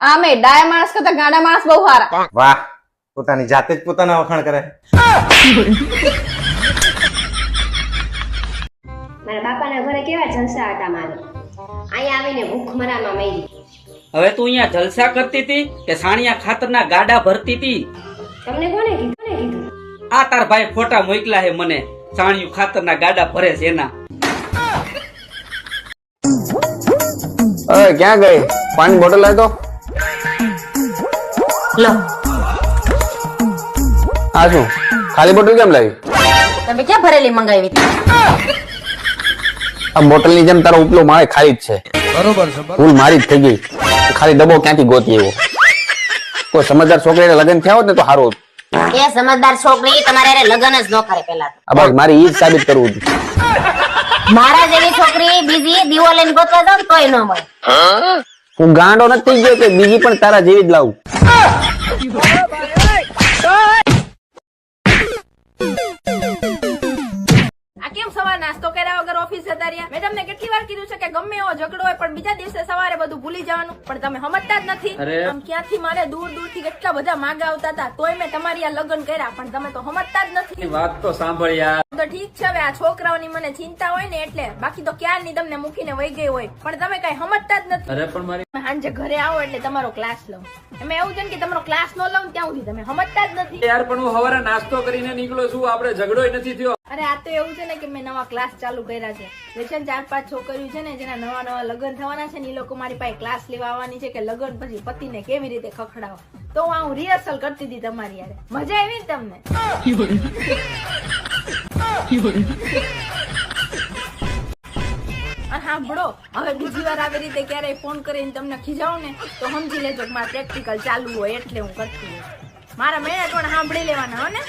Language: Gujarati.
આમે ડાય માણસ કરતા ગાંડા માણસ બહુ સારા. વાહ, પોતાની જાતે જ પોતાના વખાણ કરે. મારા બાપાના ઘરે કેવા જલસા હતા મારે. અહીંયા આવીને ભૂખ મરામાં મરી. હવે તું અહીંયા જલસા કરતી હતી કે સાણિયા ખાતરના ગાડા ભરતી હતી? તમને કોને કીધું? આ તાર ભાઈ ફોટા મોકલા હે મને, સાણિયું ખાતરના ગાડા ભરે છે એના. અરે ક્યાં ગઈ? પાણી બોટલ લાવ તો. લો આ શું ખાલી બોટલ કેમ લાવી? તમે ક્યાં ભરેલી મંગાવી હતી? આ બોટલ ની જેમ તારો ઉપલો માળે ખાલી જ છે. બરોબર છે. ભૂલ મારી જ થઈ ગઈ. ખાલી ડબ્બો ક્યાંથી ગોતી એવો. કોઈ સમજદાર છોકરીને લગ્ન થયા હોત ને તો સારું હતું. એ સમજદાર છોકરી તમારે હારે લગ્ન જ ન કરે પેલા તો. આ બસ મારી ઈ જ સાબિત કરવું હતું. મારા જેવી છોકરી બીજી દીવો લઈને ગોતવા જાવ તોય ન મળે. હું ગાંડો નથી ગયો કે બીજી પણ તારા જેવી જ લાવું. આ કેમ સવાર નાસ્તો કર્યા વગર ઓફિસ જતા રહ્યા? મેં તમને કેટલી વાર કીધું છે કે ગમે એવો ઝઘડો હોય પણ બીજા દિવસે સવારે બધું ભૂલી જવાનું, પણ તમે સમજતા જ નથી. અરે. આમ ક્યાંથી મારે દૂર દૂર થી કેટલા બધા માગા આવતા હતા, તોય મેં તમારી આ લગ્ન કર્યા, પણ તમે તો સમજતા જ નથી. વાત તો સાંભળ યાર. તો ઠીક છે, હવે આ છોકરાઓની મને ચિંતા હોય ને એટલે, બાકી તો ક્યારની તમને મૂકીને વહી ગઈ હોય, પણ તમે કઈ સમજતા જ નથી. અરે પણ મારી સાંજે ઘરે આવો એટલે તમારો ક્લાસ લઉં. એમાં એવું છે ને કે તમારો ક્લાસ ન લઉં ત્યાં સુધી તમે સમજતા જ નથી. યાર પણ હું સવારે નાસ્તો કરીને નીકળ્યો છું, આપણે ઝઘડોય નથી થયો. અરે આ તો એવું છે ને કે મેં નવા ક્લાસ ચાલુ કર્યા છે. લેશન 4-5 છોકરીઓ છે ને જેના નવા નવા લગ્ન થવાના છે ને, એ લોકો મારી પાસે ક્લાસ લેવા આવવાની છે કે લગ્ન પછી પતિને કેવી રીતે ખખડાવો. તો હું રિહર્સલ કરતી હતી તમારી યારે. મજા આવી ને તમને? અને હા બડો, હવે બીજી વાર આવી રીતે ક્યારેય ફોન કરીને તમને ખીજાવું ને તો સમજી લેજો કે મારા પ્રેક્ટિકલ ચાલુ હોય એટલે હું કરતી હોય. મારા મેળા પણ સાંભળી લેવાના હો ને.